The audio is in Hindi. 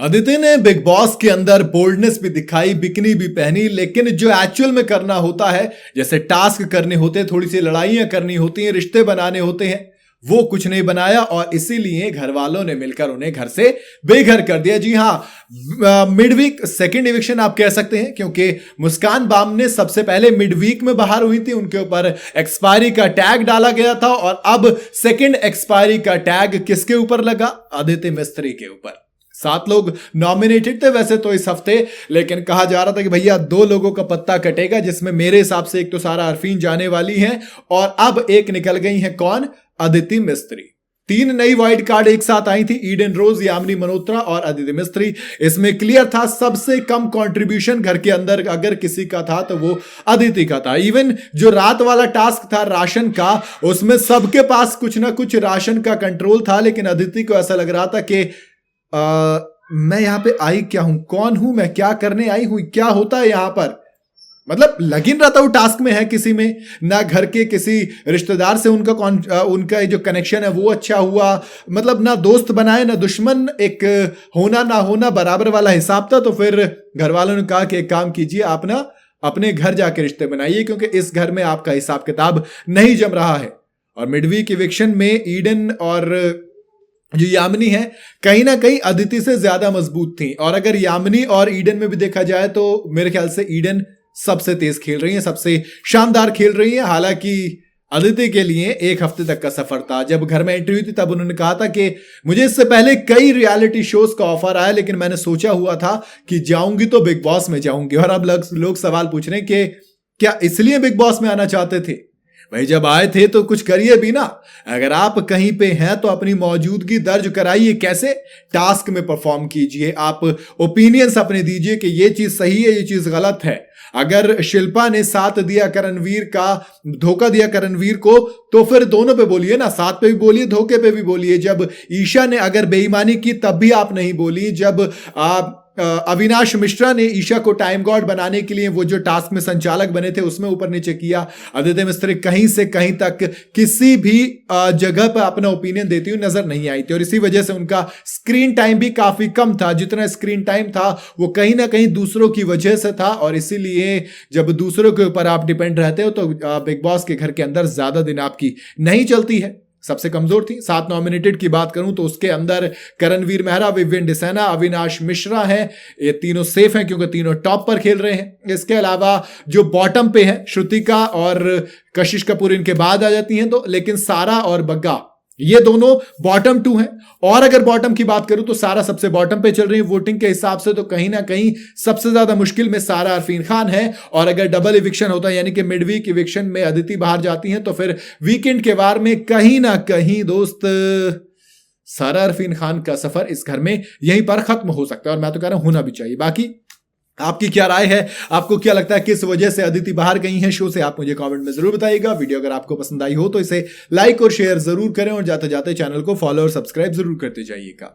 अदिति ने बिग बॉस के अंदर बोल्डनेस भी दिखाई, बिकनी भी पहनी, लेकिन जो एक्चुअल में करना होता है, जैसे टास्क करने होते हैं, थोड़ी सी लड़ाइयां करनी होती हैं, रिश्ते बनाने होते हैं, वो कुछ नहीं बनाया और इसीलिए घर वालों ने मिलकर उन्हें घर से बेघर कर दिया। जी हां, मिड वीक सेकेंड इविक्शन आप कह सकते हैं, क्योंकि मुस्कान बाम ने सबसे पहले मिड वीक में बाहर हुई थी, उनके ऊपर एक्सपायरी का टैग डाला गया था और अब सेकेंड एक्सपायरी का टैग किसके ऊपर लगा? अदिति मिस्त्री के ऊपर। 7 लोग नॉमिनेटेड थे वैसे तो इस हफ्ते, लेकिन कहा जा रहा था कि भैया 2 लोगों का पत्ता कटेगा, जिसमें मेरे हिसाब से एक तो सारा अरफीन जाने वाली है और अब एक निकल गई है कौन? अदिति मिस्त्री। 3 नई वाइल्ड कार्ड एक साथ आई थी, ईडन रोज, यामिनी मल्होत्रा और अदिति मिस्त्री। इसमें क्लियर था सबसे कम कंट्रीब्यूशन घर के अंदर अगर किसी का था तो वो अदिति का था। इवन जो रात वाला टास्क था राशन का, उसमें सबके पास कुछ ना कुछ राशन का कंट्रोल था, लेकिन अदिति को ऐसा लग रहा था कि मैं यहां पे आई क्या हूं, कौन हूं मैं, क्या करने आई हूं, क्या होता है यहां पर। मतलब लगिन रहता हूं टास्क में है किसी में, ना घर के किसी रिश्तेदार से उनका जो कनेक्शन है वो अच्छा हुआ, मतलब ना दोस्त बनाए ना दुश्मन, एक होना ना होना बराबर वाला हिसाब था। तो फिर घर वालों ने कहा कि एक काम कीजिए, आप ना अपने घर जाके रिश्ते बनाइए, क्योंकि इस घर में आपका हिसाब किताब नहीं जम रहा है। और मिडवीक इविक्शन में ईडन और जो यामिनी है कहीं ना कहीं अदिति से ज्यादा मजबूत थी, और अगर यामिनी और ईडन में भी देखा जाए तो मेरे ख्याल से ईडन सबसे तेज खेल रही है, सबसे शानदार खेल रही है। हालांकि अदिति के लिए 1 हफ्ते तक का सफर था। जब घर में एंट्री हुई थी तब उन्होंने कहा था कि मुझे इससे पहले कई रियलिटी शोज का ऑफर आया, लेकिन मैंने सोचा हुआ था कि जाऊंगी तो बिग बॉस में जाऊंगी। और अब लोग सवाल पूछ रहे हैं कि क्या इसलिए बिग बॉस में आना चाहते थे? भाई जब आए थे तो कुछ करिए भी ना। अगर आप कहीं पे हैं तो अपनी मौजूदगी दर्ज कराइए। कैसे? टास्क में परफॉर्म कीजिए, आप ओपिनियंस अपने दीजिए कि ये चीज सही है, ये चीज गलत है। अगर शिल्पा ने साथ दिया करणवीर का, धोखा दिया करणवीर को, तो फिर दोनों पे बोलिए ना, साथ पे भी बोलिए, धोखे पे भी बोलिए। जब ईशा ने अगर बेईमानी की तब भी आप नहीं बोली। जब आप अविनाश मिश्रा ने ईशा को टाइम गॉड बनाने के लिए वो जो टास्क में संचालक बने थे उसमें ऊपर नीचे किया, अदिति मिस्त्री कहीं से कहीं तक किसी भी जगह पर अपना ओपिनियन देती हुई नजर नहीं आई थी। और इसी वजह से उनका स्क्रीन टाइम भी काफी कम था। जितना स्क्रीन टाइम था वो कहीं ना कहीं दूसरों की वजह से था, और इसीलिए जब दूसरों के ऊपर आप डिपेंड रहते हो तो बिग बॉस के घर के अंदर ज्यादा दिन आपकी नहीं चलती है। सबसे कमजोर थी। 7 नॉमिनेटेड की बात करूं तो उसके अंदर करणवीर मेहरा, विवियन डिसेना, अविनाश मिश्रा है। ये तीनों सेफ हैं क्योंकि तीनों टॉप पर खेल रहे हैं। इसके अलावा जो बॉटम पे है, श्रुतिका और कशिश कपूर इनके बाद आ जाती हैं, तो लेकिन सारा और बग्गा ये दोनों बॉटम 2 हैं। और अगर बॉटम की बात करूं तो सारा सबसे बॉटम पे चल रही है वोटिंग के हिसाब से, तो कहीं ना कहीं सबसे ज्यादा मुश्किल में सारा अरफीन खान है। और अगर डबल इविक्शन होता है, यानी कि मिड वीक इविक्शन में अदिति बाहर जाती हैं, तो फिर वीकेंड के वार में कहीं ना कहीं दोस्त सारा अरफीन खान का सफर इस घर में यहीं पर खत्म हो सकता है, और मैं तो कह रहा हूं होना भी चाहिए। बाकी आपकी क्या राय है? आपको क्या लगता है किस वजह से अदिति बाहर गई हैं शो से? आप मुझे कमेंट में जरूर बताइएगा। वीडियो अगर आपको पसंद आई हो तो इसे लाइक और शेयर जरूर करें, और जाते जाते चैनल को फॉलो और सब्सक्राइब जरूर करते जाइएगा।